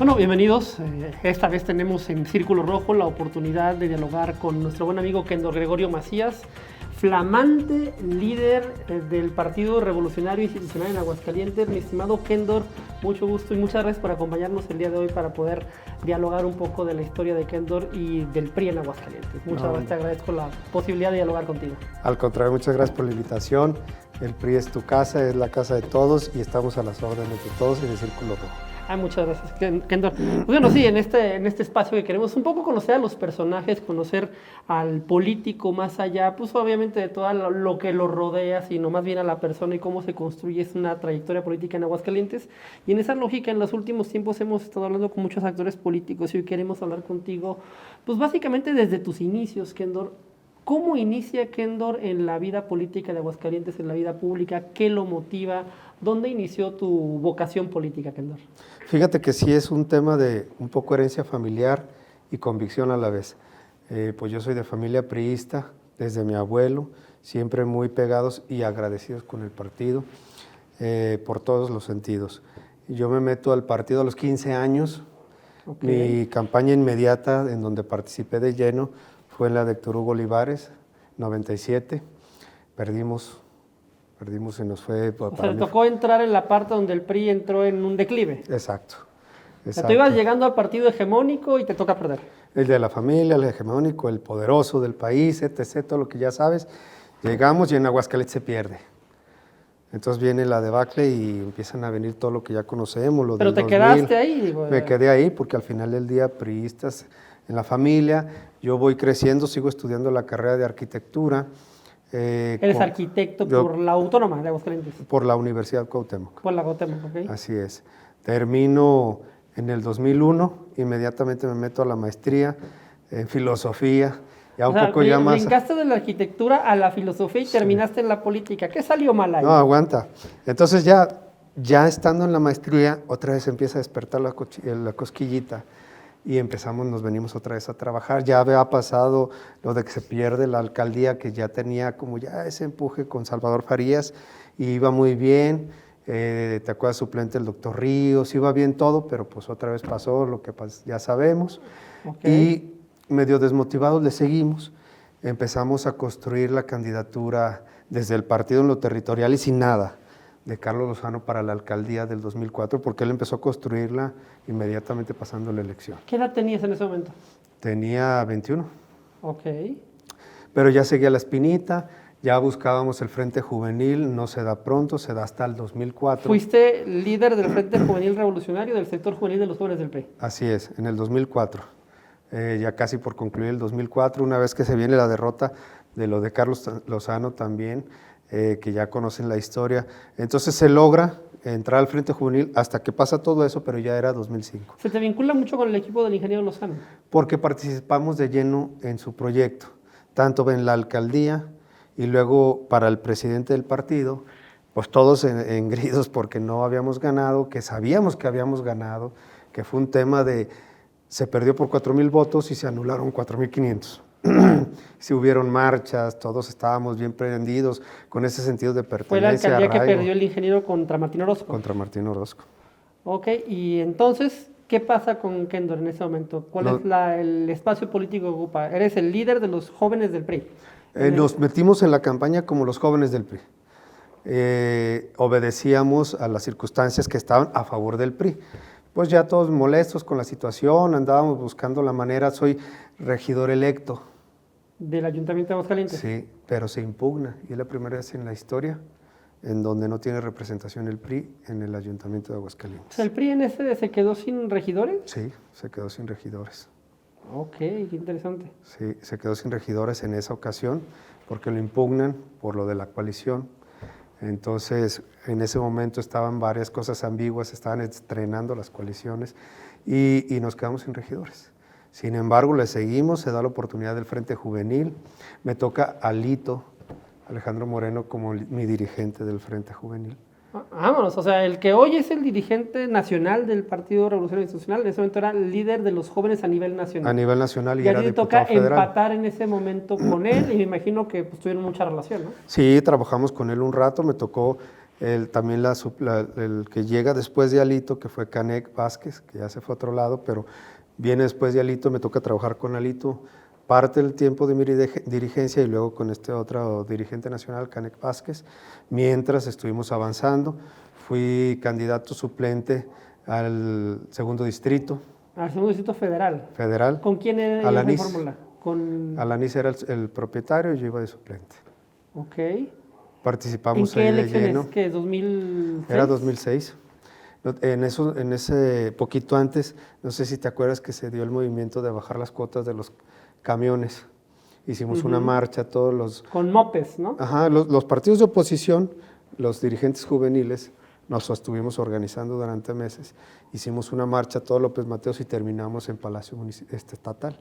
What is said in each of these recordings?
Bueno, bienvenidos. Esta vez tenemos en Círculo Rojo la oportunidad de dialogar con nuestro buen amigo Kendor Gregorio Macías, flamante líder del Partido Revolucionario Institucional en Aguascalientes. Mi estimado Kendor, mucho gusto y muchas gracias por acompañarnos el día de hoy para poder dialogar un poco de la historia de Kendor y del PRI en Aguascalientes. Muchas gracias, te agradezco la posibilidad de dialogar contigo. Al contrario, muchas gracias por la invitación. El PRI es tu casa, es la casa de todos y estamos a las órdenes de todos en el Círculo Rojo. Muchas gracias, Kendor. Pues bueno, sí, en este espacio que queremos un poco conocer a los personajes, conocer al político más allá, pues obviamente de todo lo que lo rodea, sino más bien a la persona y cómo se construye una trayectoria política en Aguascalientes. Y en esa lógica, en los últimos tiempos hemos estado hablando con muchos actores políticos y hoy queremos hablar contigo, pues básicamente desde tus inicios, Kendor. ¿Cómo inicia Kendor en la vida política de Aguascalientes, en la vida pública? ¿Qué lo motiva? ¿Dónde inició tu vocación política, Kendor? Fíjate que sí es un tema de un poco herencia familiar y convicción a la vez. Pues yo soy de familia priista, desde mi abuelo, siempre muy pegados y agradecidos con el partido por todos los sentidos. Yo me meto al partido a los 15 años. Okay. Mi campaña inmediata en donde participé de lleno fue en la de Héctor Hugo Olivares, 97. Perdimos y nos fue... O sea, le tocó entrar en la parte donde el PRI entró en un declive. Exacto. O sea, tú ibas llegando al partido hegemónico y te toca perder. El de la familia, el hegemónico, el poderoso del país, etc., todo lo que ya sabes. Llegamos y en Aguascalientes se pierde. Entonces viene la debacle y empiezan a venir todo lo que ya conocemos. Lo Pero del te 2000. Quedaste ahí. Digo, me quedé ahí porque al final del día priistas en la familia, yo voy creciendo, sigo estudiando la carrera de arquitectura. Eres arquitecto por la Autónoma de Aguascalientes. Por la Universidad Cuauhtémoc. Por la Cuauhtémoc, ok. Así es. Termino en el 2001, inmediatamente me meto a la maestría en filosofía. Ya un poco ya más... Brincaste de la arquitectura a la filosofía y terminaste en la política. ¿Qué salió mal ahí? No, aguanta. Entonces ya estando en la maestría, otra vez empieza a despertar la cosquillita. Y nos venimos otra vez a trabajar. Ya había pasado lo de que se pierde la alcaldía, que ya tenía como ya ese empuje con Salvador Farías, y iba muy bien. Te acuerdas, suplente el doctor Ríos, iba bien todo, pero pues otra vez pasó lo que ya sabemos. Okay. Y medio desmotivados le seguimos. Empezamos a construir la candidatura desde el partido en lo territorial y sin nada, de Carlos Lozano para la alcaldía del 2004, porque él empezó a construirla inmediatamente pasando la elección. ¿Qué edad tenías en ese momento? Tenía 21. Ok. Pero ya seguía la espinita, ya buscábamos el Frente Juvenil, no se da pronto, se da hasta el 2004. ¿Fuiste líder del Frente Juvenil Revolucionario, del sector juvenil de los jóvenes del PRI? Así es, en el 2004. Ya casi por concluir el 2004, una vez que se viene la derrota de lo de Carlos Lozano también, que ya conocen la historia. Entonces se logra entrar al Frente Juvenil hasta que pasa todo eso, pero ya era 2005. ¿Se te vincula mucho con el equipo del ingeniero Lozano? Porque participamos de lleno en su proyecto, tanto en la alcaldía y luego para el presidente del partido, pues todos engridos porque no habíamos ganado, que sabíamos que habíamos ganado, que fue un tema de, se perdió por 4,000 votos y se anularon 4,500. Si hubieron marchas, todos estábamos bien prendidos con ese sentido de pertenencia. Fue la alcaldía que perdió el ingeniero contra Martín Orozco. Contra Martín Orozco. Ok, y entonces, ¿qué pasa con Kendor en ese momento? ¿Cuál es el espacio político que ocupa? Eres el líder de los jóvenes del PRI. Nos metimos en la campaña como los jóvenes del PRI. Obedecíamos a las circunstancias que estaban a favor del PRI. Pues ya todos molestos con la situación, andábamos buscando la manera, soy regidor electo. ¿Del Ayuntamiento de Aguascalientes? Sí, pero se impugna, y es la primera vez en la historia en donde no tiene representación el PRI en el Ayuntamiento de Aguascalientes. O sea, ¿el PRI en ese se quedó sin regidores? Sí, se quedó sin regidores. Ok, qué interesante. Sí, se quedó sin regidores en esa ocasión porque lo impugnan por lo de la coalición. Entonces, en ese momento estaban varias cosas ambiguas, estaban estrenando las coaliciones y nos quedamos sin regidores. Sin embargo, le seguimos, se da la oportunidad del Frente Juvenil, me toca Alejandro Moreno como mi dirigente del Frente Juvenil. Vámonos, o sea, el que hoy es el dirigente nacional del Partido Revolucionario Institucional, en ese momento era líder de los jóvenes a nivel nacional. A nivel nacional y era diputado federal. Y a ti te toca empatar en ese momento con él y me imagino que pues, tuvieron mucha relación, ¿no? Sí, trabajamos con él un rato, me tocó También el que llega después de Alito, que fue Canek Vázquez, que ya se fue a otro lado, pero viene después de Alito, me toca trabajar con Alito parte del tiempo de mi dirigencia y luego con este otro dirigente nacional, Canek Vázquez, mientras estuvimos avanzando. Fui candidato suplente al segundo distrito. Al segundo distrito federal. Federal. ¿Con quién era Alanís. esa fórmula? Alanís era el propietario y yo iba de suplente. Ok. Participamos ¿En qué ahí de elecciones? lleno. ¿Qué? ¿2006? Era 2006. En ese poquito antes, no sé si te acuerdas que se dio el movimiento de bajar las cuotas de los camiones. Hicimos una marcha, todos los... Con mopes, ¿no? Ajá, los partidos de oposición, los dirigentes juveniles, nos estuvimos organizando durante meses. Hicimos una marcha, todos López Mateos, y terminamos en Palacio Estatal.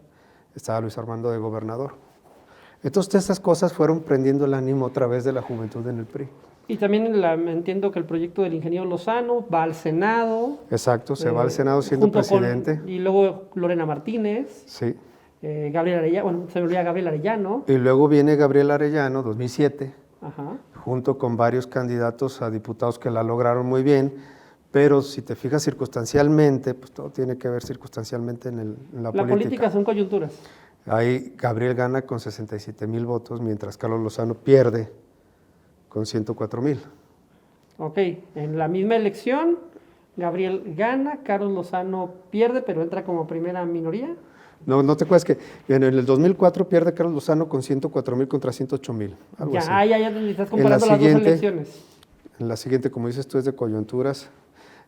Estaba Luis Armando de gobernador. Entonces, estas cosas fueron prendiendo el ánimo otra vez de la juventud en el PRI. Y también entiendo que el proyecto del ingeniero Lozano va al Senado. Exacto, se va al Senado siendo presidente. Y luego Lorena Martínez. Sí. Gabriel Arellano, bueno, se me olvida Gabriel Arellano. Y luego viene Gabriel Arellano, 2007, Ajá. junto con varios candidatos a diputados que la lograron muy bien, pero si te fijas circunstancialmente, pues todo tiene que ver circunstancialmente en la política. La política son coyunturas. Ahí Gabriel gana con 67,000 votos, mientras Carlos Lozano pierde con 104,000. Ok, en la misma elección, Gabriel gana, Carlos Lozano pierde, pero entra como primera minoría. No te acuerdas que en el 2004 pierde Carlos Lozano con 104,000 contra 108,000. Ya estás comparando las dos elecciones. En la siguiente, como dices tú, es de coyunturas.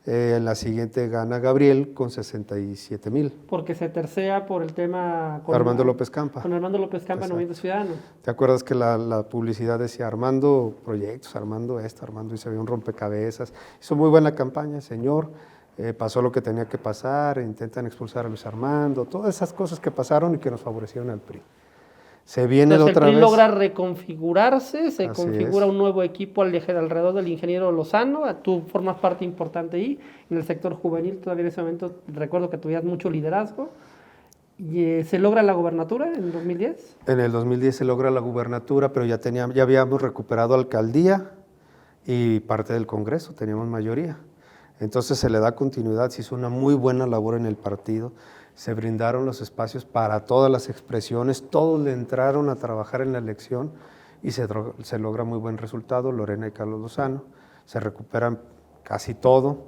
En la siguiente gana Gabriel con 67,000. Porque se tercea por el tema con Armando López Campa. Con Armando López Campa, Movimiento Ciudadano. ¿Te acuerdas que la publicidad decía Armando proyectos, Armando Armando, y se veía un rompecabezas? Hizo muy buena campaña, señor. Pasó lo que tenía que pasar, intentan expulsar a Luis Armando, todas esas cosas que pasaron y que nos favorecieron al PRI. Se viene Entonces, otra el PRI vez. logra reconfigurarse, se Así configura es. un nuevo equipo alrededor del ingeniero Lozano. Tú formas parte importante ahí. En el sector juvenil, todavía en ese momento recuerdo que tuvieras mucho liderazgo. Y se logra la gobernatura en 2010. En el 2010 se logra la gubernatura, pero ya habíamos recuperado alcaldía y parte del Congreso, teníamos mayoría. Entonces se le da continuidad, se hizo una muy buena labor en el partido, se brindaron los espacios para todas las expresiones, todos le entraron a trabajar en la elección y se logra muy buen resultado, Lorena y Carlos Lozano, se recuperan casi todo,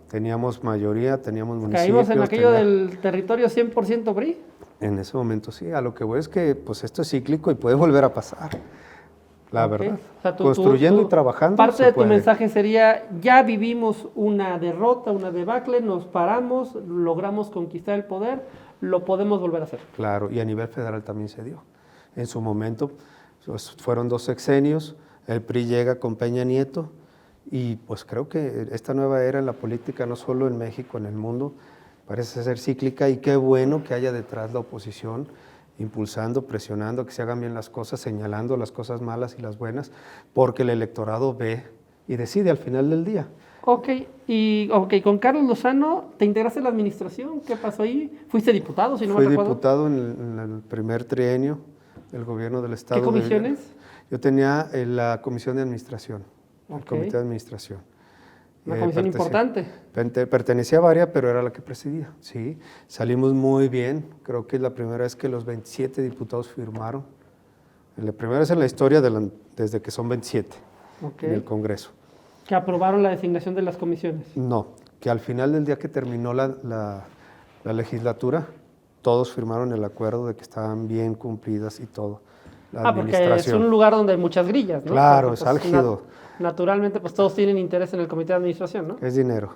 teníamos mayoría, teníamos municipios. Caímos en aquello del territorio 100% PRI. En ese momento sí, a lo que voy es que pues esto es cíclico y puede volver a pasar. La verdad. O sea, construyendo y trabajando. Parte de tu mensaje sería, ya vivimos una derrota, una debacle, nos paramos, logramos conquistar el poder, lo podemos volver a hacer. Claro, y a nivel federal también se dio. En su momento pues, fueron 2 sexenios, el PRI llega con Peña Nieto y pues creo que esta nueva era en la política, no solo en México, en el mundo, parece ser cíclica y qué bueno que haya detrás la oposición impulsando, presionando, que se hagan bien las cosas, señalando las cosas malas y las buenas, porque el electorado ve y decide al final del día. Ok, con Carlos Lozano, ¿te integraste en la administración? ¿Qué pasó ahí? ¿Fuiste diputado, si no me recuerdo? Fui diputado en el primer trienio del gobierno del Estado. ¿Qué comisiones? Yo tenía la comisión de administración, el comité de administración. Una comisión importante. Pertenecía a varias, pero era la que presidía, sí. Salimos muy bien, creo que es la primera vez que los 27 diputados firmaron. La primera vez en la historia desde que son 27 en el Congreso. ¿Que aprobaron la designación de las comisiones? No, que al final del día que terminó la legislatura, todos firmaron el acuerdo de que estaban bien cumplidas y todo. Porque es un lugar donde hay muchas grillas, ¿no? Claro, porque, es álgido. Naturalmente, pues todos tienen interés en el comité de administración, ¿no? Es dinero.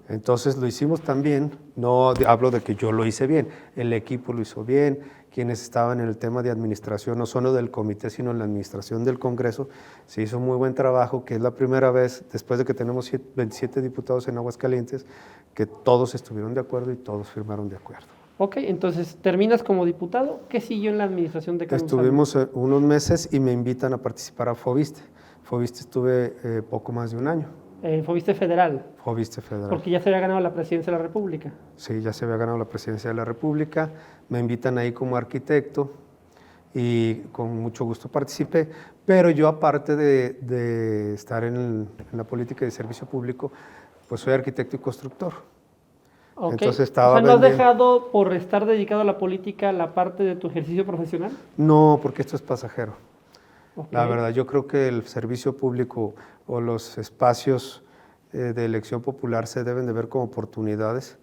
Entonces lo hicimos también, no hablo de que yo lo hice bien, el equipo lo hizo bien, quienes estaban en el tema de administración, no solo del comité, sino en la administración del Congreso, se hizo muy buen trabajo, que es la primera vez, después de que tenemos 27 diputados en Aguascalientes, que todos estuvieron de acuerdo y todos firmaron de acuerdo. Ok, entonces terminas como diputado. ¿Qué siguió en la administración de Carlos Lozano? Estuvimos unos meses y me invitan a participar a Foviste. Foviste estuve poco más de un año. Foviste federal. Foviste federal. Porque ya se había ganado la presidencia de la República. Sí, ya se había ganado la presidencia de la República. Me invitan ahí como arquitecto y con mucho gusto participé, pero yo aparte de estar en la política de servicio público, pues soy arquitecto y constructor. Ok. Entonces O estaba sea, ¿no has vendiendo. dejado por estar dedicado a la política la parte de tu ejercicio profesional? No, porque esto es pasajero. Ok. La verdad, yo creo que el servicio público o los espacios de elección popular se deben de ver como oportunidades,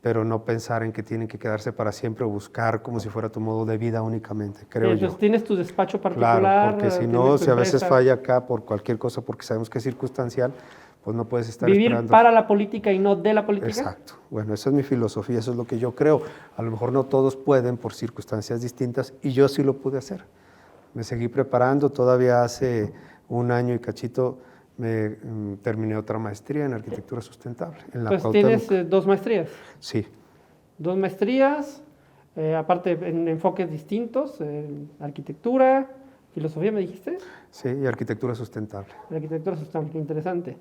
pero no pensar en que tienen que quedarse para siempre o buscar como si fuera tu modo de vida únicamente, creo yo. Entonces, ¿tienes tu despacho Claro, particular? porque si ¿Tienes no, tu si a veces empresa? falla acá por cualquier cosa, porque sabemos que es circunstancial, pues no puedes estar ¿Vivir esperando. para la política y no de la política? Exacto. Bueno, esa es mi filosofía, eso es lo que yo creo. A lo mejor no todos pueden por circunstancias distintas y yo sí lo pude hacer. Me seguí preparando, todavía hace un año y cachito terminé otra maestría en arquitectura sustentable en la Pues tienes Cuauhtémoc. 2 maestrías. Sí, 2 maestrías, aparte en enfoques distintos, arquitectura, filosofía, ¿me dijiste? sí, y arquitectura sustentable. Arquitectura sustentable, interesante.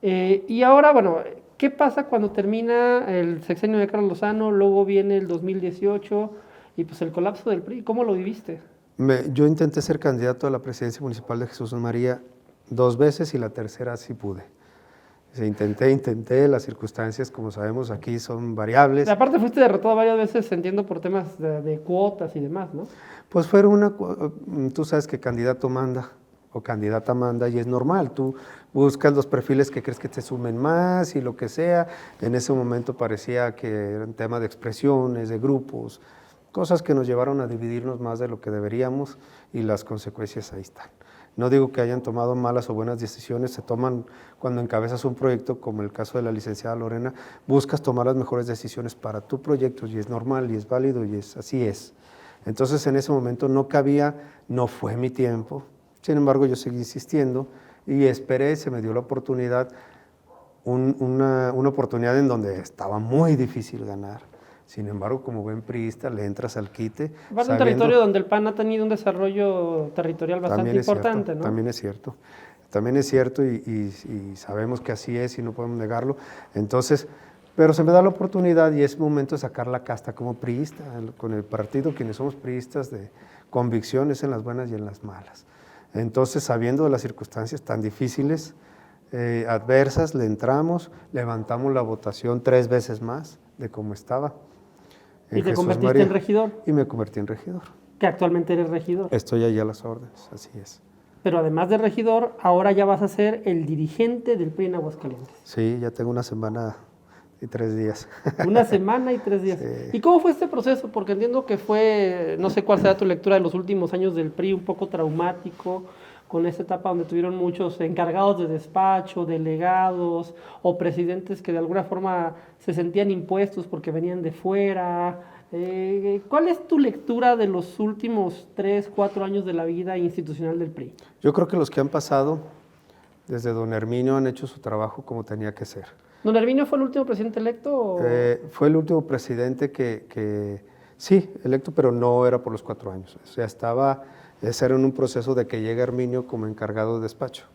Y ahora, bueno, ¿qué pasa cuando termina el sexenio de Carlos Lozano, luego viene el 2018 y pues el colapso del PRI? ¿Cómo lo viviste? Yo intenté ser candidato a la presidencia municipal de Jesús María 2 veces y la tercera sí pude. Intenté, las circunstancias, como sabemos, aquí son variables. Aparte fuiste derrotado varias veces, entiendo, por temas de cuotas y demás, ¿no? Pues tú sabes que candidato manda o candidata manda y es normal, tú buscas los perfiles que crees que te sumen más y lo que sea. En ese momento parecía que era un tema de expresiones, de grupos, cosas que nos llevaron a dividirnos más de lo que deberíamos y las consecuencias ahí están. No digo que hayan tomado malas o buenas decisiones, se toman cuando encabezas un proyecto, como el caso de la licenciada Lorena, buscas tomar las mejores decisiones para tu proyecto y es normal y es válido y así es. Entonces en ese momento no cabía, no fue mi tiempo, sin embargo yo seguí insistiendo y esperé, se me dio la oportunidad, una oportunidad en donde estaba muy difícil ganar. Sin embargo, como buen priista, le entras al quite. Aparte un territorio donde el PAN ha tenido un desarrollo territorial bastante importante, cierto, ¿no? También es cierto. También es cierto y sabemos que así es y no podemos negarlo. Entonces, pero se me da la oportunidad y es momento de sacar la casta como priista, con el partido, quienes somos priistas de convicciones en las buenas y en las malas. Entonces, sabiendo de las circunstancias tan difíciles, adversas, le entramos, levantamos la votación 3 veces más de como estaba. Y te Jesús convertiste María, en regidor, y me convertí en regidor. que actualmente eres regidor. Estoy allí a las órdenes, así es. Pero además de regidor, ahora ya vas a ser el dirigente del PRI en Aguascalientes. Sí, ya tengo una semana y 3 días. 1 semana y 3 días. Sí. ¿Y cómo fue este proceso? Porque entiendo que fue, no sé cuál será tu lectura de los últimos años del PRI, un poco traumático, con esta etapa donde tuvieron muchos encargados de despacho, delegados o presidentes que de alguna forma se sentían impuestos porque venían de fuera. ¿Cuál es tu lectura de los últimos 3, 4 años de la vida institucional del PRI? Yo creo que los que han pasado desde don Herminio han hecho su trabajo como tenía que ser. ¿Don Herminio fue el último presidente electo? Fue el último presidente sí, electo, pero no era por los 4 años. O sea, ese era en un proceso de que llega Herminio como encargado de despacho.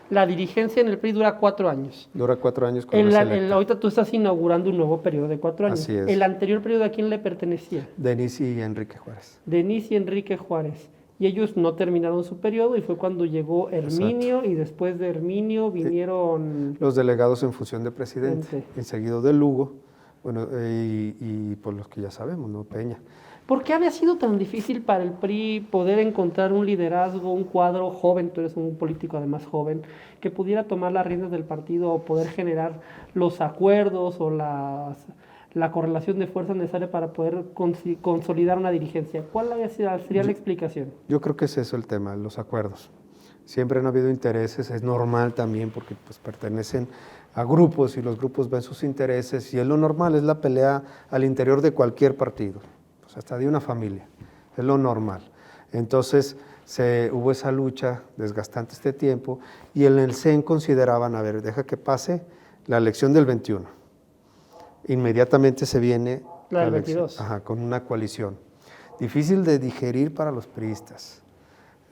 La dirigencia en el PRI dura 4 años. Dura 4 años cuando es electo. Ahorita tú estás inaugurando un nuevo periodo de 4 años. Así es. ¿El anterior periodo a quién le pertenecía? Denis y Enrique Juárez. Denis y Enrique Juárez. Y ellos no terminaron su periodo y fue cuando llegó Herminio. Exacto. Y después de Herminio vinieron... Los delegados en función de presidente. Enseguido de Lugo, bueno, y por los que ya sabemos, ¿no? Peña. ¿Por qué había sido tan difícil para el PRI poder encontrar un liderazgo, un cuadro joven, tú eres un político además joven, que pudiera tomar las riendas del partido o poder generar los acuerdos o la correlación de fuerzas necesaria para poder consolidar una dirigencia? ¿Cuál sería la explicación? Yo creo que es eso el tema, los acuerdos. Siempre han habido intereses, es normal también porque pues, pertenecen a grupos y los grupos ven sus intereses y es lo normal, es la pelea al interior de cualquier partido. Hasta de una familia, es lo normal. Entonces hubo esa lucha desgastante este tiempo y en el CEN consideraban, a ver, deja que pase la elección del 21. Inmediatamente se viene la del 22. Con una coalición. Difícil de digerir para los priistas.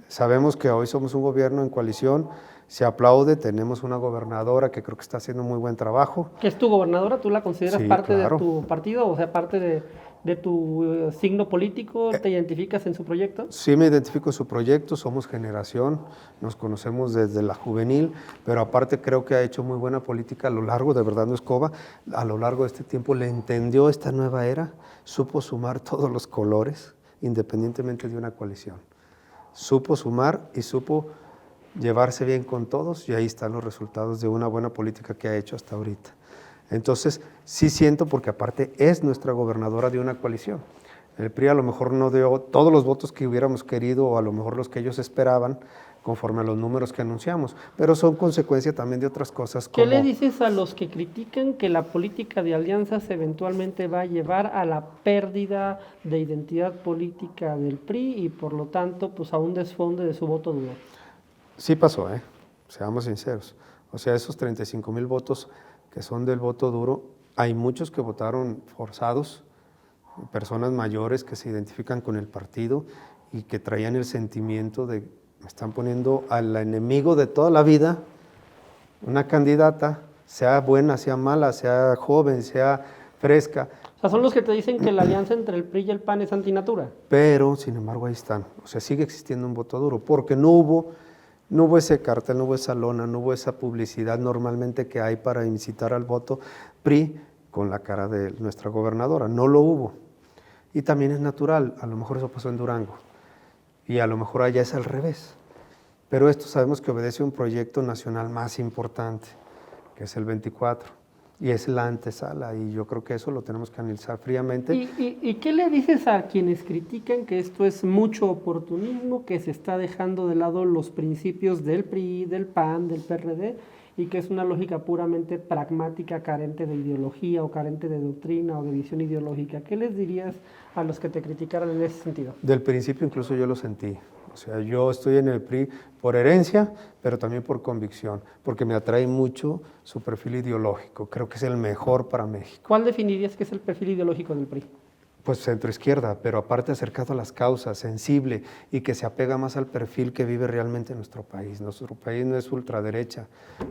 Sabemos que hoy somos un gobierno en coalición, se aplaude, tenemos una gobernadora que creo que está haciendo muy buen trabajo. ¿Qué es tu gobernadora? ¿Tú la consideras parte claro. de tu partido? O sea, parte de tu signo político? ¿Te identificas en su proyecto? Sí me identifico en su proyecto, somos generación, nos conocemos desde la juvenil, pero aparte creo que ha hecho muy buena política a lo largo, de verdad no es coba, a lo largo de este tiempo le entendió esta nueva era, supo sumar todos los colores, independientemente de una coalición. Supo sumar y supo llevarse bien con todos, y ahí están los resultados de una buena política que ha hecho hasta ahorita. Entonces, sí siento, porque aparte es nuestra gobernadora de una coalición. El PRI a lo mejor no dio todos los votos que hubiéramos querido o a lo mejor los que ellos esperaban conforme a los números que anunciamos, pero son consecuencia también de otras cosas ¿Qué como... le dices a los que critican que la política de alianzas eventualmente va a llevar a la pérdida de identidad política del PRI y por lo tanto pues a un desfonde de su voto duro? Sí pasó, seamos sinceros. O sea, esos 35,000 votos que son del voto duro, hay muchos que votaron forzados, personas mayores que se identifican con el partido y que traían el sentimiento de, me están poniendo al enemigo de toda la vida, una candidata, sea buena, sea mala, sea joven, sea fresca. O sea, son los que te dicen que la alianza entre el PRI y el PAN es antinatura. Pero, sin embargo, ahí están. O sea, sigue existiendo un voto duro, porque no hubo ese cartel, no hubo esa lona, no hubo esa publicidad normalmente que hay para incitar al voto PRI con la cara de nuestra gobernadora. No lo hubo. Y también es natural, a lo mejor eso pasó en Durango y a lo mejor allá es al revés. Pero esto sabemos que obedece a un proyecto nacional más importante, que es el 24, y es la antesala, y yo creo que eso lo tenemos que analizar fríamente. ¿Y qué le dices a quienes critican que esto es mucho oportunismo, que se está dejando de lado los principios del PRI, del PAN, del PRD, y que es una lógica puramente pragmática, carente de ideología o carente de doctrina o de visión ideológica? ¿Qué les dirías a los que te criticaran en ese sentido? Del principio incluso yo lo sentí. O sea, yo estoy en el PRI por herencia, pero también por convicción, porque me atrae mucho su perfil ideológico. Creo que es el mejor para México. ¿Cuál definirías que es el perfil ideológico del PRI? Pues centro-izquierda, pero aparte acercado a las causas, sensible y que se apega más al perfil que vive realmente nuestro país. Nuestro país no es ultraderecha,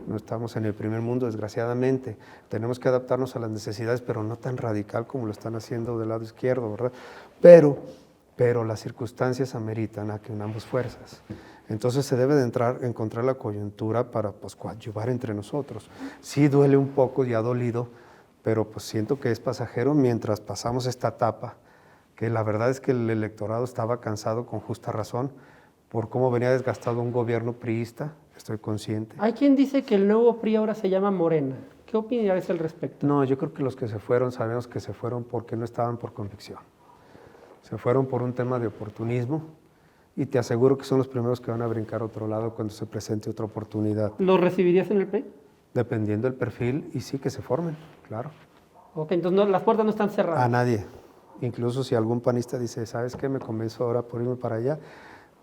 no estamos en el primer mundo, desgraciadamente. Tenemos que adaptarnos a las necesidades, pero no tan radical como lo están haciendo del lado izquierdo, ¿verdad? Pero las circunstancias ameritan a que unamos fuerzas. Entonces se debe de encontrar la coyuntura para pues, coadyuvar entre nosotros. Sí duele un poco y ha dolido, pero pues siento que es pasajero mientras pasamos esta etapa, que la verdad es que el electorado estaba cansado con justa razón por cómo venía desgastado un gobierno priista, estoy consciente. Hay quien dice que el nuevo PRI ahora se llama Morena. ¿Qué opinión al respecto? No, yo creo que los que se fueron, sabemos que se fueron porque no estaban por convicción. Se fueron por un tema de oportunismo y te aseguro que son los primeros que van a brincar a otro lado cuando se presente otra oportunidad. ¿Lo recibirías en el PRI? Dependiendo del perfil, y sí que se formen, claro. Ok, entonces no, las puertas no están cerradas. A nadie. Incluso si algún panista dice, ¿sabes qué? Me convenzo ahora por irme para allá,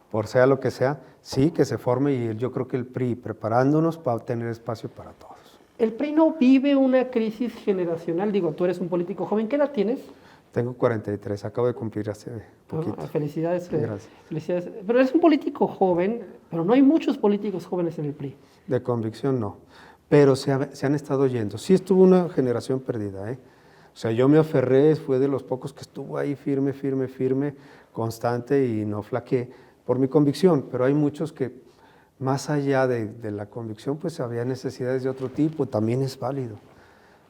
por sea lo que sea, sí que se forme, y yo creo que el PRI, preparándonos para tener espacio para todos. ¿El PRI no vive una crisis generacional? Digo, tú eres un político joven, ¿qué edad tienes? Tengo 43, acabo de cumplir hace poquito. Felicidades, Gracias. Felicidades. Pero eres un político joven, pero no hay muchos políticos jóvenes en el PRI. De convicción no, pero se han estado yendo. Sí estuvo una generación perdida, O sea, yo me aferré, fue de los pocos que estuvo ahí firme, constante y no flaqueé por mi convicción, pero hay muchos que más allá de la convicción, pues había necesidades de otro tipo, también es válido.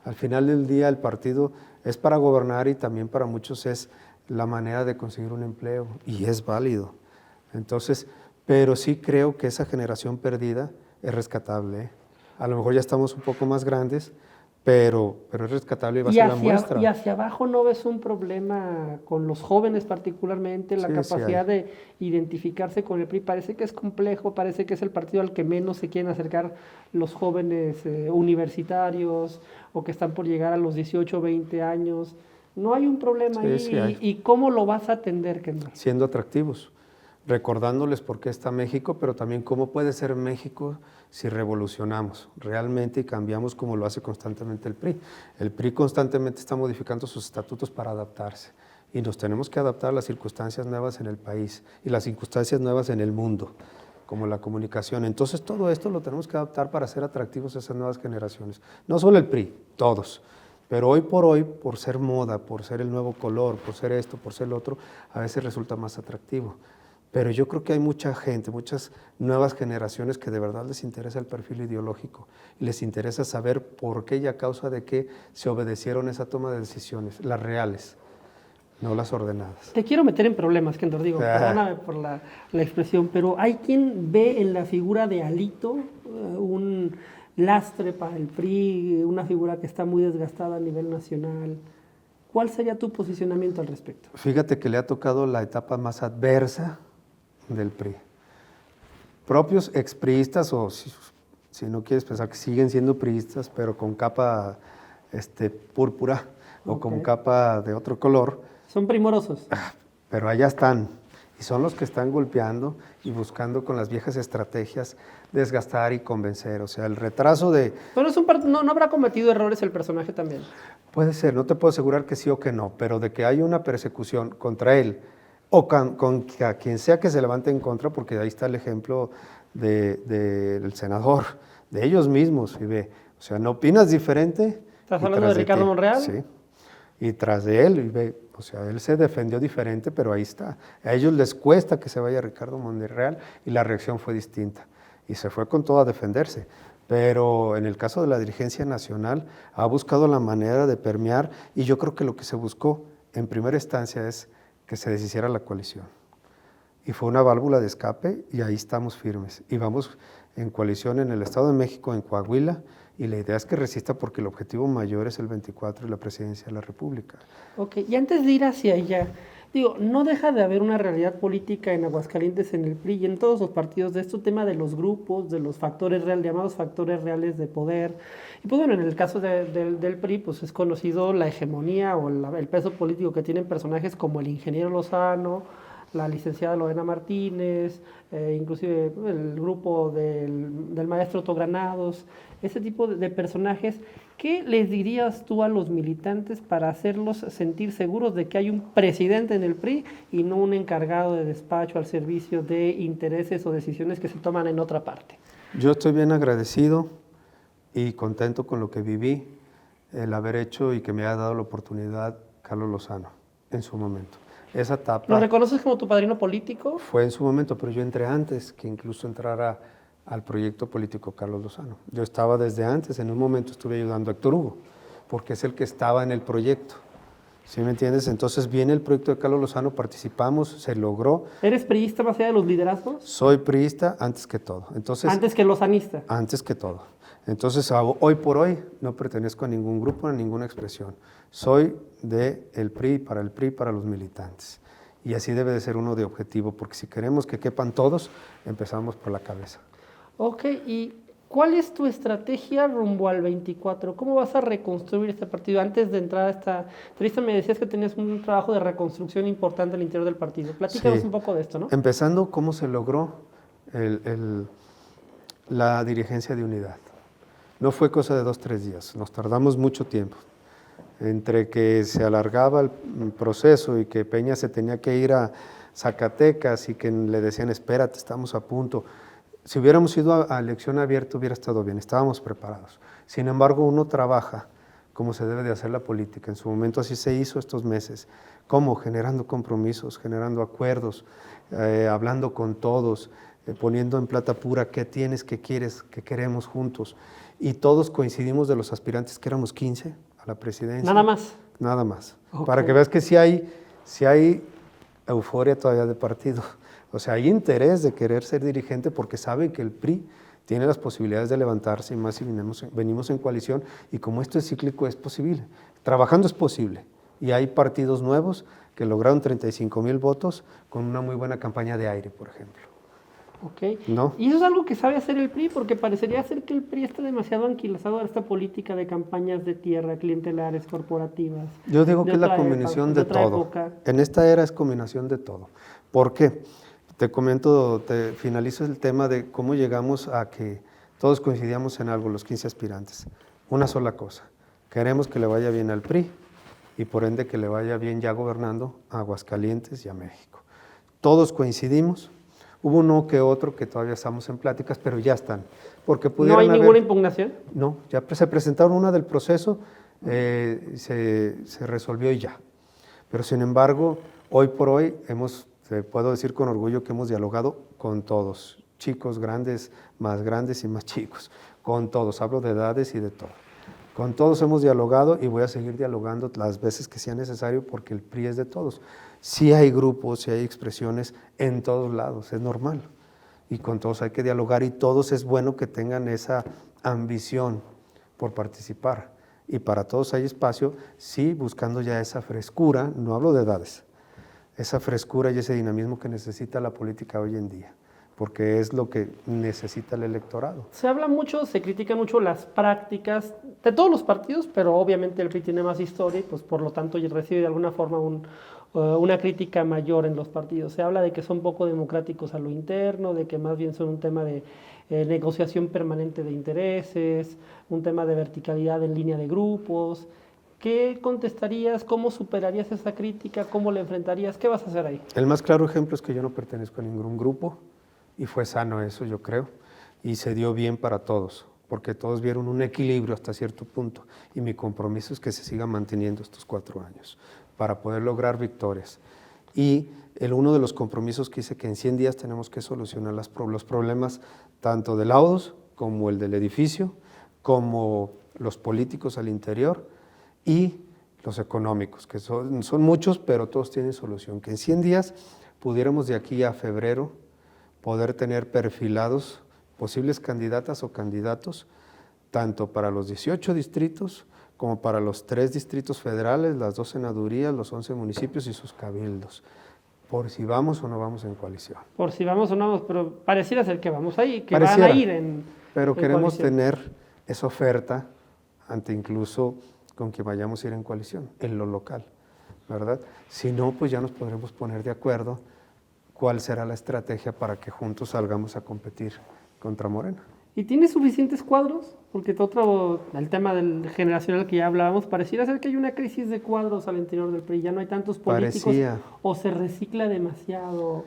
Al final del día el partido es para gobernar y también para muchos es la manera de conseguir un empleo y es válido. Entonces, pero sí creo que esa generación perdida es rescatable. A lo mejor ya estamos un poco más grandes, pero es rescatable y va a ser la muestra. ¿Y hacia abajo no ves un problema con los jóvenes particularmente? La capacidad de identificarse con el PRI parece que es complejo, parece que es el partido al que menos se quieren acercar los jóvenes universitarios o que están por llegar a los 18 o 20 años. ¿No hay un problema ahí? Sí hay. ¿Y cómo lo vas a atender, Kendall? Siendo atractivos, recordándoles por qué está México, pero también cómo puede ser México si revolucionamos realmente y cambiamos como lo hace constantemente el PRI. El PRI constantemente está modificando sus estatutos para adaptarse y nos tenemos que adaptar a las circunstancias nuevas en el país y las circunstancias nuevas en el mundo, como la comunicación. Entonces todo esto lo tenemos que adaptar para ser atractivos a esas nuevas generaciones. No solo el PRI, todos. Pero hoy, por ser moda, por ser el nuevo color, por ser esto, por ser lo otro, a veces resulta más atractivo. Pero yo creo que hay mucha gente, muchas nuevas generaciones que de verdad les interesa el perfil ideológico y les interesa saber por qué y a causa de qué se obedecieron esa toma de decisiones, las reales, no las ordenadas. Te quiero meter en problemas, Kendor, digo, perdóname por la expresión, pero hay quien ve en la figura de Alito un lastre para el PRI, una figura que está muy desgastada a nivel nacional. ¿Cuál sería tu posicionamiento al respecto? Fíjate que le ha tocado la etapa más adversa del PRI. Propios expriistas, o si no quieres pensar que siguen siendo priistas, pero con capa púrpura o con capa de otro color. Son primorosos. Pero allá están, y son los que están golpeando y buscando con las viejas estrategias desgastar y convencer. O sea, el retraso de... Pero no habrá cometido errores el personaje también. Puede ser, no te puedo asegurar que sí o que no, pero de que hay una persecución contra él o con quien sea que se levante en contra, porque ahí está el ejemplo del senador, de ellos mismos, y ve, o sea, no opinas diferente. ¿Estás hablando de Ricardo Monreal? Sí, y tras de él, y ve, o sea, él se defendió diferente, pero ahí está. A ellos les cuesta que se vaya Ricardo Monreal y la reacción fue distinta, y se fue con todo a defenderse. Pero en el caso de la dirigencia nacional ha buscado la manera de permear, y yo creo que lo que se buscó en primera instancia es que se deshiciera la coalición. Y fue una válvula de escape y ahí estamos firmes. Y vamos en coalición en el Estado de México, en Coahuila, y la idea es que resista porque el objetivo mayor es el 24 y la presidencia de la República. Ok, y antes de ir hacia allá, digo, no deja de haber una realidad política en Aguascalientes, en el PRI y en todos los partidos de este tema de los grupos, de los factores reales, llamados factores reales de poder. Y pues bueno, en el caso del PRI, pues es conocido la hegemonía o el peso político que tienen personajes como el ingeniero Lozano, la licenciada Lorena Martínez, inclusive el grupo del maestro Otto Granados, ese tipo de personajes. ¿Qué les dirías tú a los militantes para hacerlos sentir seguros de que hay un presidente en el PRI y no un encargado de despacho al servicio de intereses o decisiones que se toman en otra parte? Yo estoy bien agradecido y contento con lo que viví, el haber hecho y que me haya dado la oportunidad Carlos Lozano en su momento. Esa etapa... ¿Lo reconoces como tu padrino político? Fue en su momento, pero yo entré antes que incluso entrara al proyecto político Carlos Lozano. Yo estaba desde antes, en un momento estuve ayudando a Héctor Hugo, porque es el que estaba en el proyecto. ¿Sí me entiendes? Entonces viene el proyecto de Carlos Lozano, participamos, se logró. ¿Eres priista más allá de los liderazgos? Soy priista antes que todo. Entonces, ¿antes que lozanista? Antes que todo. Entonces, hoy por hoy no pertenezco a ningún grupo, a ninguna expresión. Soy del PRI, para los militantes. Y así debe de ser uno de objetivo, porque si queremos que quepan todos, empezamos por la cabeza. Ok, ¿y cuál es tu estrategia rumbo al 24? ¿Cómo vas a reconstruir este partido? Antes de entrar a esta entrevista me decías que tenías un trabajo de reconstrucción importante al interior del partido. Platícanos un poco de esto, ¿no? Empezando, ¿cómo se logró la dirigencia de unidad? No fue cosa de 2 o 3 días, nos tardamos mucho tiempo. Entre que se alargaba el proceso y que Peña se tenía que ir a Zacatecas y que le decían, espérate, estamos a punto. Si hubiéramos ido a elección abierta hubiera estado bien, estábamos preparados. Sin embargo, uno trabaja como se debe de hacer la política. En su momento así se hizo estos meses. ¿Cómo? Generando compromisos, generando acuerdos, hablando con todos, poniendo en plata pura qué tienes, qué quieres, qué queremos juntos. Y todos coincidimos de los aspirantes, que éramos 15 a la presidencia. ¿Nada más? Nada más. Okay. Para que veas que sí hay euforia todavía de partido. O sea, hay interés de querer ser dirigente porque saben que el PRI tiene las posibilidades de levantarse, y más si venimos en coalición, y como esto es cíclico, es posible. Trabajando es posible. Y hay partidos nuevos que lograron 35,000 votos con una muy buena campaña de aire, por ejemplo. Ok. ¿No? Y eso es algo que sabe hacer el PRI, porque parecería ser que el PRI está demasiado anquilosado a esta política de campañas de tierra, clientelares, corporativas. Yo digo que es la combinación de todo. En esta era es combinación de todo. ¿Por qué? Te comento, te finalizo el tema de cómo llegamos a que todos coincidíamos en algo, los 15 aspirantes. Una sola cosa, queremos que le vaya bien al PRI y por ende que le vaya bien ya gobernando a Aguascalientes y a México. Todos coincidimos, hubo uno que otro que todavía estamos en pláticas, pero ya están. Porque ¿No hay ninguna impugnación? No, ya se presentaron una del proceso se resolvió y ya. Pero sin embargo, hoy por hoy te puedo decir con orgullo que hemos dialogado con todos, chicos, grandes y más chicos, con todos, hablo de edades y de todo. Con todos hemos dialogado y voy a seguir dialogando las veces que sea necesario porque el PRI es de todos. Sí hay grupos, sí hay expresiones en todos lados, es normal. Y con todos hay que dialogar y todos es bueno que tengan esa ambición por participar. Y para todos hay espacio, sí, buscando ya esa frescura, no hablo de edades, esa frescura y ese dinamismo que necesita la política hoy en día, porque es lo que necesita el electorado. Se habla mucho, se critican mucho las prácticas de todos los partidos, pero obviamente el PRI tiene más historia y pues por lo tanto recibe de alguna forma una crítica mayor en los partidos. Se habla de que son poco democráticos a lo interno, de que más bien son un tema de negociación permanente de intereses, un tema de verticalidad en línea de grupos. ¿Qué contestarías? ¿Cómo superarías esa crítica? ¿Cómo la enfrentarías? ¿Qué vas a hacer ahí? El más claro ejemplo es que yo no pertenezco a ningún grupo y fue sano eso, yo creo, y se dio bien para todos, porque todos vieron un equilibrio hasta cierto punto y mi compromiso es que se siga manteniendo estos 4 años para poder lograr victorias. Y uno de los compromisos que hice que en 100 días tenemos que solucionar los problemas tanto de laudos como el del edificio, como los políticos al interior y los económicos, que son muchos, pero todos tienen solución. Que en 100 días pudiéramos de aquí a febrero poder tener perfilados posibles candidatas o candidatos, tanto para los 18 distritos como para los 3 distritos federales, las 2 senadurías, los 11 municipios y sus cabildos, por si vamos o no vamos en coalición. Por si vamos o no vamos, pero pareciera ser que vamos ahí, que Pareciera, van a ir en pero queremos coalición. tener esa oferta ante incluso con que vayamos a ir en coalición, en lo local, ¿verdad? Si no, pues ya nos podremos poner de acuerdo cuál será la estrategia para que juntos salgamos a competir contra Morena. ¿Y tienes suficientes cuadros? Porque el tema del generacional que ya hablábamos, pareciera ser que hay una crisis de cuadros al interior del PRI, ya no hay tantos políticos Parecía. O se recicla demasiado.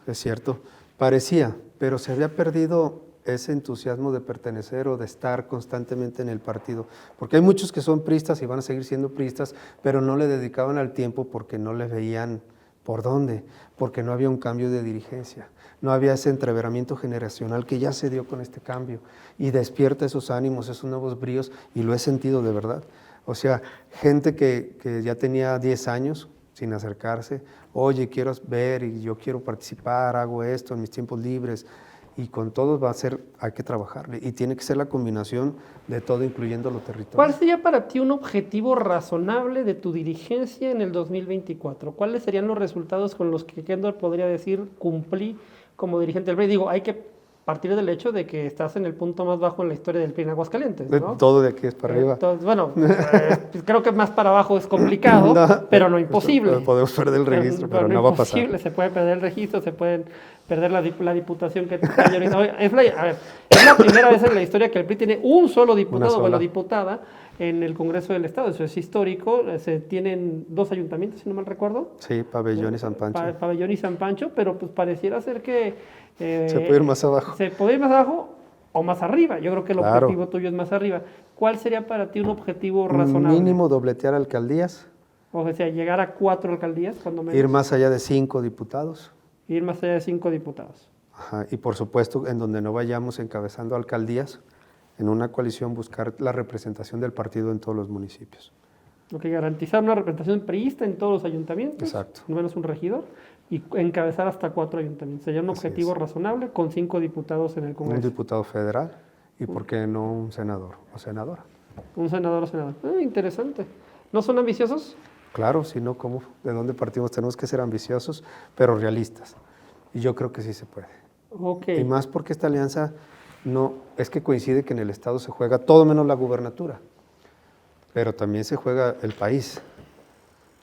Es cierto, parecía, pero se había perdido ese entusiasmo de pertenecer o de estar constantemente en el partido, porque hay muchos que son priistas y van a seguir siendo priistas, pero no le dedicaban al tiempo porque no le veían por dónde, porque no había un cambio de dirigencia, no había ese entreveramiento generacional que ya se dio con este cambio y despierta esos ánimos, esos nuevos bríos y lo he sentido de verdad. O sea, gente que ya tenía 10 años sin acercarse, oye, quiero ver y yo quiero participar, hago esto en mis tiempos libres, y con todo hay que trabajarle, y tiene que ser la combinación de todo, incluyendo los territorios. ¿Cuál sería para ti un objetivo razonable de tu dirigencia en el 2024? ¿Cuáles serían los resultados con los que Kendor podría decir cumplí como dirigente del PRI? Digo, hay que partir del hecho de que estás en el punto más bajo en la historia del PRI en Aguascalientes, ¿no? Todo de aquí es para arriba. Entonces, bueno, creo que más para abajo es complicado, pero no imposible. Podemos perder el registro, pero no va a pasar. Se puede perder el registro, se pueden perder la diputación que hay ahorita. Es la primera vez en la historia que el PRI tiene un solo diputado o diputada en el Congreso del Estado. Eso es histórico. Se tienen 2 ayuntamientos, si no mal recuerdo. Sí, Pabellón y San Pancho. Pabellón y San Pancho, pero pues pareciera ser que se puede ir más abajo. Se puede ir más abajo o más arriba. Yo creo que el objetivo tuyo es más arriba. ¿Cuál sería para ti un objetivo razonable? Mínimo dobletear alcaldías. O sea, llegar a 4 alcaldías, cuando menos. Ir más allá de 5 diputados. Ir más allá de 5 diputados. Ajá, y por supuesto, en donde no vayamos encabezando alcaldías, en una coalición buscar la representación del partido en todos los municipios. Garantizar una representación priista en todos los ayuntamientos. Exacto. No menos un regidor. Y encabezar hasta 4 ayuntamientos. Sería un objetivo razonable con 5 diputados en el Congreso. Un diputado federal y, ¿por qué no un senador o senadora? Un senador o senadora. Interesante. ¿No son ambiciosos? Claro, si no, ¿cómo? ¿De dónde partimos? Tenemos que ser ambiciosos, pero realistas. Y yo creo que sí se puede. Okay. Y más porque esta alianza es que coincide que en el Estado se juega todo menos la gubernatura, pero también se juega el país.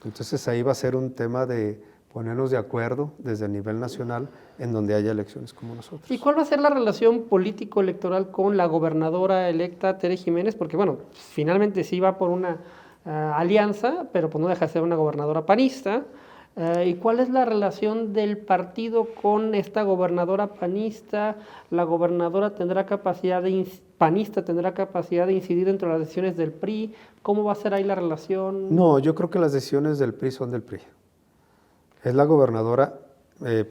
Entonces ahí va a ser un tema de ponernos de acuerdo desde el nivel nacional en donde haya elecciones como nosotros. ¿Y cuál va a ser la relación político-electoral con la gobernadora electa Tere Jiménez? Porque bueno, finalmente sí va por una alianza, pero pues no deja de ser una gobernadora panista. ¿Y cuál es la relación del partido con esta gobernadora panista? ¿La gobernadora tendrá capacidad panista tendrá capacidad de incidir dentro de las decisiones del PRI? ¿Cómo va a ser ahí la relación? No, yo creo que las decisiones del PRI son del PRI. Es la gobernadora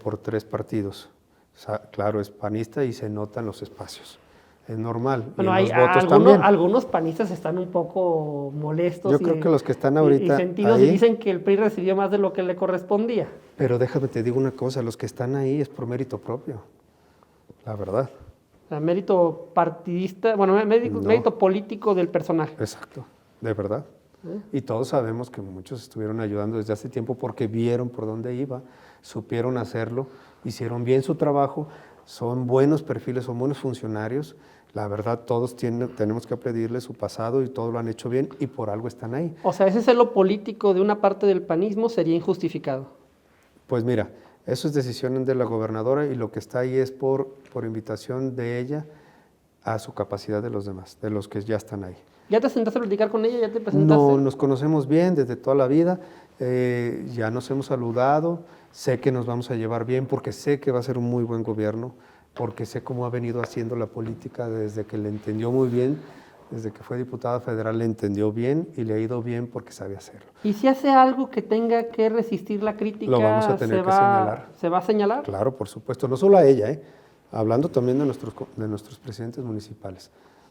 por 3 partidos. O sea, claro, es panista y se notan los espacios. Es normal. Bueno, y hay los votos también. algunos panistas están un poco molestos. Yo creo que los que están ahorita y sentidos ahí, y dicen que el PRI recibió más de lo que le correspondía. pero déjame te digo una cosa, los que están ahí es por mérito propio, la verdad. O sea, mérito partidista, bueno, mérito político del personaje. Exacto, de verdad. Y todos sabemos que muchos estuvieron ayudando desde hace tiempo porque vieron por dónde iba, supieron hacerlo, hicieron bien su trabajo, son buenos perfiles, son buenos funcionarios. La verdad, todos tenemos que pedirles su pasado y todos lo han hecho bien y por algo están ahí. O sea, ese celo político de una parte del panismo sería injustificado. Pues mira, eso es decisión de la gobernadora y lo que está ahí es por invitación de ella a su capacidad de los demás, de los que ya están ahí. ¿Ya te sentaste a platicar con ella? ¿Ya te presentaste? No, nos conocemos bien desde toda la vida, ya nos hemos saludado, sé que nos vamos a llevar bien porque sé que va a ser un muy buen gobierno, porque sé cómo ha venido haciendo la política desde que le entendió muy bien, desde que fue diputada federal le entendió bien y le ha ido bien porque sabe hacerlo. ¿Y si hace algo que tenga que resistir la crítica, Lo vamos a tener que señalar. ¿Se va a señalar? Claro, por supuesto, no solo a ella, hablando también de nuestros presidentes municipales,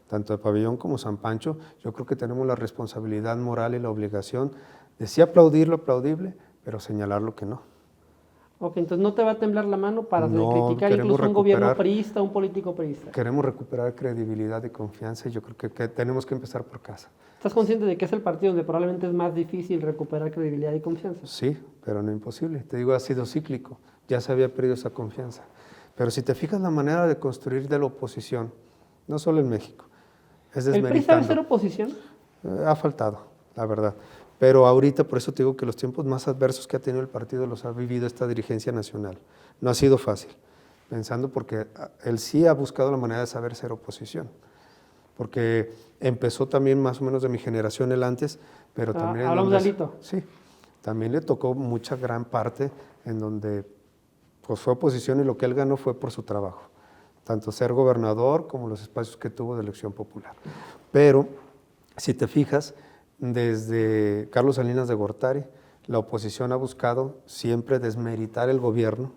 tanto de Pabellón como San Pancho, yo creo que tenemos la responsabilidad moral y la obligación de sí aplaudir lo aplaudible, pero señalar lo que no. Ok, entonces no te va a temblar la mano para No, criticar queremos incluso un gobierno recuperar- priista, un político priista. Queremos recuperar credibilidad y confianza y yo creo que tenemos que empezar por casa. ¿Estás consciente de que es el partido donde probablemente es más difícil recuperar credibilidad y confianza? Sí, pero no imposible. Te digo, ha sido cíclico, ya se había perdido esa confianza. Pero si te fijas la manera de construir de la oposición, no solo en México, es ¿El PRI sabe desmeritando. ser oposición? Ha faltado, la verdad. Pero ahorita, por eso te digo que los tiempos más adversos que ha tenido el partido los ha vivido esta dirigencia nacional. No ha sido fácil, pensando porque él sí ha buscado la manera de saber ser oposición. Porque empezó también más o menos de mi generación él antes, pero también... Hablamos de Alito. Sí, también le tocó mucha gran parte en donde pues fue oposición y lo que él ganó fue por su trabajo. Tanto ser gobernador como los espacios que tuvo de elección popular. Pero, si te fijas, desde Carlos Salinas de Gortari, la oposición ha buscado siempre desmeritar el gobierno,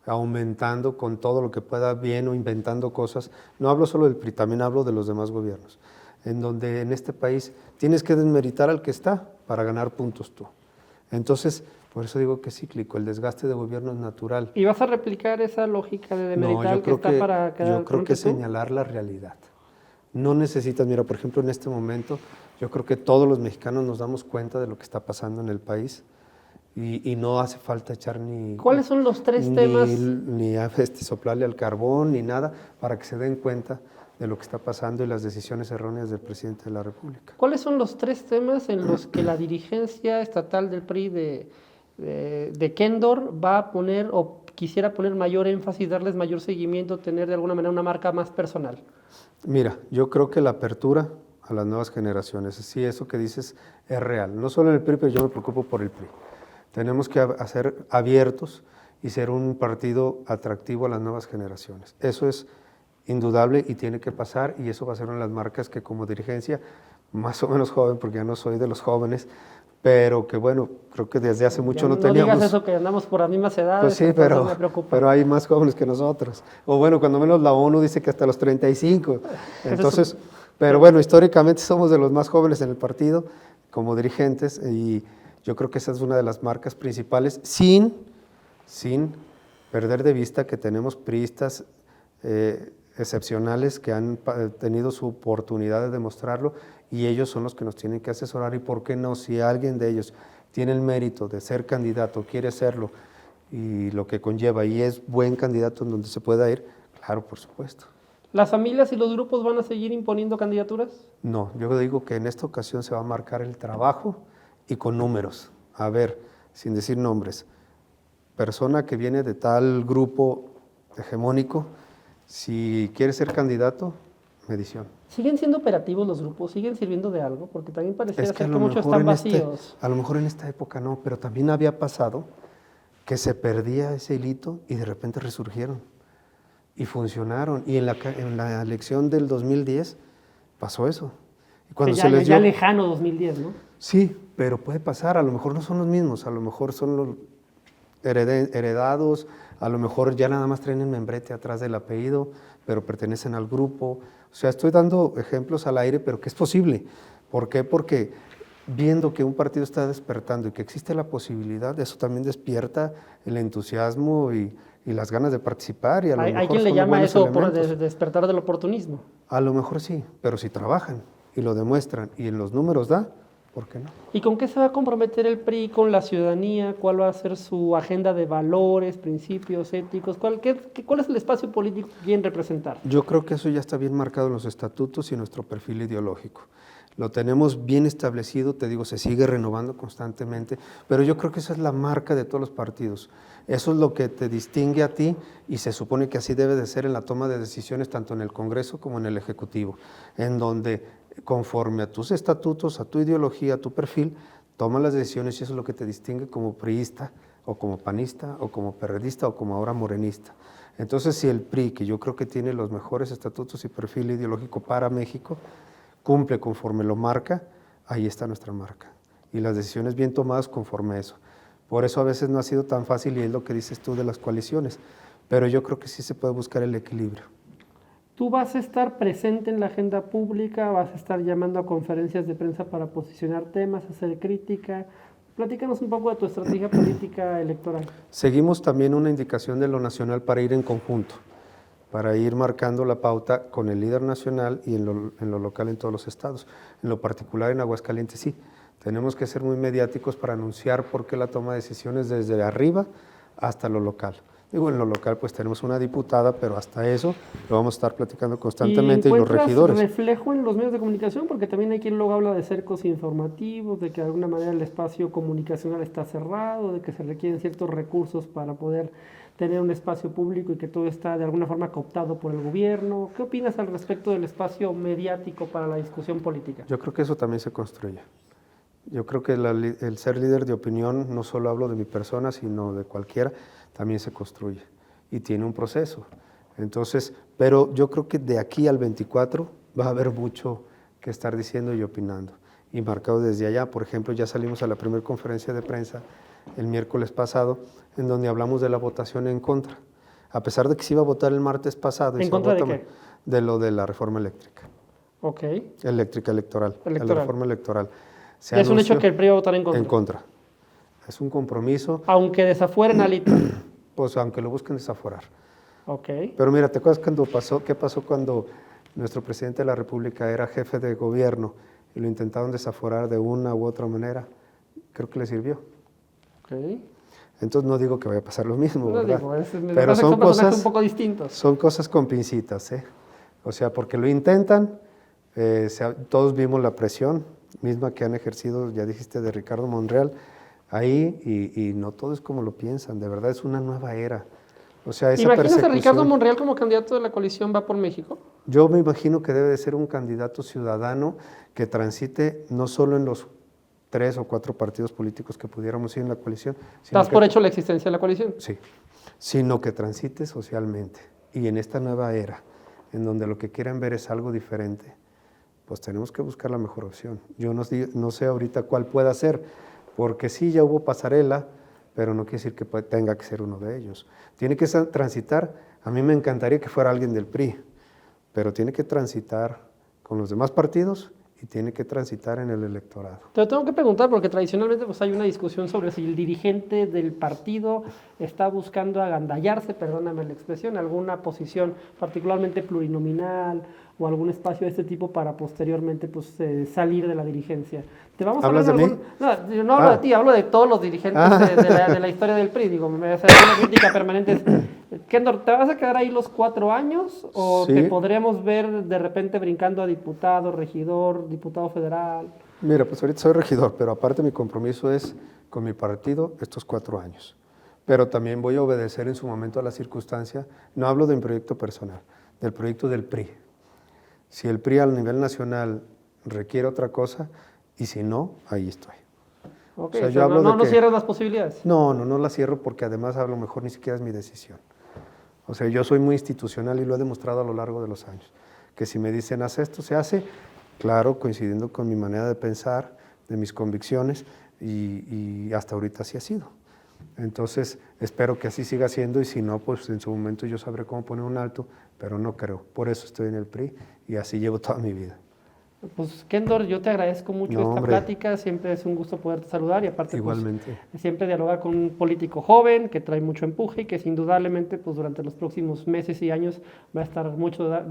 aumentando con todo lo que pueda bien o inventando cosas. No hablo solo del PRI, también hablo de los demás gobiernos, en donde en este país tienes que desmeritar al que está para ganar puntos tú. Entonces, por eso digo que es cíclico, el desgaste de gobierno es natural. ¿Y vas a replicar esa lógica de demeritar al que está para quedar yo creo que tú? señalar la realidad. No necesitas, mira, por ejemplo, en este momento, yo creo que todos los mexicanos nos damos cuenta de lo que está pasando en el país y no hace falta echar ni... ¿Cuáles son los tres temas? Ni soplarle al carbón, ni nada, para que se den cuenta de lo que está pasando y las decisiones erróneas del presidente de la República. ¿Cuáles son los tres temas en los que la dirigencia estatal del PRI de Kendor va a poner o quisiera poner mayor énfasis, darles mayor seguimiento, tener de alguna manera una marca más personal? Mira, yo creo que la apertura a las nuevas generaciones, sí, eso que dices es real. No solo en el PRI, pero yo me preocupo por el PRI. Tenemos que ser abiertos y ser un partido atractivo a las nuevas generaciones. Eso es indudable y tiene que pasar y eso va a ser una de las marcas que como dirigencia, más o menos joven, porque ya no soy de los jóvenes, pero que bueno, creo que desde hace mucho no teníamos... No digas eso, que andamos por las mismas edades. Pues sí, me preocupa. pero hay más jóvenes que nosotros. O bueno, cuando menos la ONU dice que hasta los 35. Entonces, pero bueno, históricamente somos de los más jóvenes en el partido como dirigentes y yo creo que esa es una de las marcas principales, sin perder de vista que tenemos priistas excepcionales que han tenido su oportunidad de demostrarlo y ellos son los que nos tienen que asesorar y por qué no, si alguien de ellos tiene el mérito de ser candidato, quiere serlo y lo que conlleva y es buen candidato en donde se pueda ir, claro, por supuesto. ¿Las familias y los grupos van a seguir imponiendo candidaturas? No, yo digo que en esta ocasión se va a marcar el trabajo y con números. A ver, sin decir nombres, persona que viene de tal grupo hegemónico, si quiere ser candidato, medición. ¿Siguen siendo operativos los grupos? ¿Siguen sirviendo de algo? Porque también pareciera Es que ser a que lo muchos mejor están vacíos. a lo mejor en esta época no, pero también había pasado que se perdía ese hilito y de repente resurgieron y funcionaron. Y en la elección del 2010 pasó eso. Y cuando Que se les ya dio, lejano 2010, ¿no? sí, pero puede pasar, a lo mejor no son los mismos, a lo mejor son los heredados, a lo mejor ya nada más traen el membrete atrás del apellido, pero pertenecen al grupo. O sea, estoy dando ejemplos al aire, pero que es posible. ¿Por qué? Porque viendo que un partido está despertando y que existe la posibilidad, eso también despierta el entusiasmo y las ganas de participar, y a lo Hay mejor quien le son los llama buenos eso por elementos. despertar del oportunismo. A lo mejor sí, pero si trabajan y lo demuestran y en los números da, ¿por qué no? ¿Y con qué se va a comprometer el PRI con la ciudadanía? ¿Cuál va a ser su agenda de valores, principios éticos? ¿Cuál es el espacio político que quieren representar? Yo creo que eso ya está bien marcado en los estatutos y en nuestro perfil ideológico. Lo tenemos bien establecido, te digo, se sigue renovando constantemente, pero yo creo que esa es la marca de todos los partidos. Eso es lo que te distingue a ti y se supone que así debe de ser en la toma de decisiones tanto en el Congreso como en el Ejecutivo, en donde conforme a tus estatutos, a tu ideología, a tu perfil, tomas las decisiones y eso es lo que te distingue como priista o como panista o como perredista o como ahora morenista. Entonces, si el PRI, que yo creo que tiene los mejores estatutos y perfil ideológico para México, cumple conforme lo marca, ahí está nuestra marca. Y las decisiones bien tomadas conforme a eso. Por eso a veces no ha sido tan fácil, y es lo que dices tú de las coaliciones, pero yo creo que sí se puede buscar el equilibrio. ¿Tú vas a estar presente en la agenda pública? ¿Vas a estar llamando a conferencias de prensa para posicionar temas, hacer crítica? Platícanos un poco de tu estrategia política electoral. Seguimos también una indicación de lo nacional para ir en conjunto, para ir marcando la pauta con el líder nacional y en lo local en todos los estados. En lo particular en Aguascalientes sí, tenemos que ser muy mediáticos para anunciar por qué la toma de decisiones desde arriba hasta lo local. Digo, en lo local pues tenemos una diputada, pero hasta eso lo vamos a estar platicando constantemente y los regidores. ¿Reflejo en los medios de comunicación? Porque también hay quien luego habla de cercos informativos, de que de alguna manera el espacio comunicacional está cerrado, de que se requieren ciertos recursos para poder tener un espacio público y que todo está de alguna forma cooptado por el gobierno. ¿Qué opinas al respecto del espacio mediático para la discusión política? Yo creo que eso también se construye. Yo creo que el ser líder de opinión, no solo hablo de mi persona, sino de cualquiera, también se construye y tiene un proceso. Entonces, pero yo creo que de aquí al 24 va a haber mucho que estar diciendo y opinando. Y marcado desde allá, por ejemplo, ya salimos a la primera conferencia de prensa el miércoles pasado, en donde hablamos de la votación en contra. A pesar de que se iba a votar el martes pasado. ¿En contra de qué? De lo de la reforma eléctrica. Ok. Electoral. La reforma electoral. Es un hecho que el PRI va a votar en contra. En contra. Es un compromiso. Aunque desafueren a Alito. Pues aunque lo busquen desaforar. Ok. Pero mira, ¿te acuerdas qué pasó cuando nuestro presidente de la República era jefe de gobierno y lo intentaron desaforar de una u otra manera? Creo que le sirvió. Ok. Entonces no digo que vaya a pasar lo mismo, No ¿verdad? digo, pero son cosas un poco distintos. Son cosas con pincitas, ¿eh? O sea, porque lo intentan, todos vimos la presión misma que han ejercido, ya dijiste, de Ricardo Monreal, ahí, y no todo es como lo piensan, de verdad es una nueva era. O sea, esa ¿Imaginas a Ricardo Monreal como candidato de la coalición Va por México? Yo me imagino que debe de ser un candidato ciudadano que transite no solo en los 3 o 4 partidos políticos que pudiéramos ir en la coalición. ¿Das por hecho la existencia de la coalición? Sí, sino que transite socialmente. Y en esta nueva era, en donde lo que quieren ver es algo diferente, pues tenemos que buscar la mejor opción. Yo no sé ahorita cuál pueda ser, porque sí, ya hubo pasarela, pero no quiere decir que tenga que ser uno de ellos. Tiene que transitar, a mí me encantaría que fuera alguien del PRI, pero tiene que transitar con los demás partidos y tiene que transitar en el electorado. Te lo tengo que preguntar porque tradicionalmente pues, hay una discusión sobre si el dirigente del partido está buscando agandallarse, perdóname la expresión, alguna posición particularmente plurinominal o algún espacio de este tipo para posteriormente pues, salir de la dirigencia. ¿Te vamos a ¿Hablas de mí? No, yo no hablo de ti, hablo de todos los dirigentes de la historia del PRI. Digo, me hace una crítica permanente. Kendor, ¿te vas a quedar ahí los 4 años o Sí. te podríamos ver de repente brincando a diputado, regidor, diputado federal? Mira, pues ahorita soy regidor, pero aparte mi compromiso es con mi partido estos 4 años. Pero también voy a obedecer en su momento a la circunstancia. No hablo de un proyecto personal, del proyecto del PRI. Si el PRI a nivel nacional requiere otra cosa, y si no, ahí estoy. Ok, O sea, yo hablo de no que- cierras las posibilidades. No la cierro porque además a lo mejor ni siquiera es mi decisión. O sea, yo soy muy institucional y lo he demostrado a lo largo de los años. Que si me dicen, haz esto, se hace, claro, coincidiendo con mi manera de pensar, de mis convicciones, y hasta ahorita así ha sido. Entonces, espero que así siga siendo y si no, pues en su momento yo sabré cómo poner un alto, pero no creo. Por eso estoy en el PRI y así llevo toda mi vida. Pues Kendor, yo te agradezco mucho No, esta hombre. plática, siempre es un gusto poderte saludar y aparte Igualmente. pues, siempre dialogar con un político joven que trae mucho empuje y que indudablemente pues durante los próximos meses y años va a estar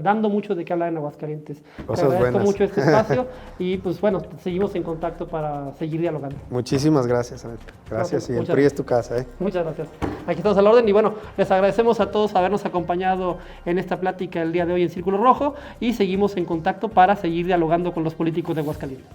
dando mucho de qué hablar en Aguascalientes. Te Cosas agradezco buenas. mucho este espacio y pues bueno, seguimos en contacto para seguir dialogando. Muchísimas gracias, Abel. Gracias, y el Muchas PRI es tu casa, ¿eh? Muchas gracias. Aquí estamos al orden y bueno, les agradecemos a todos habernos acompañado en esta plática el día de hoy en Círculo Rojo y seguimos en contacto para seguir dialogando con los políticos de Aguascalientes.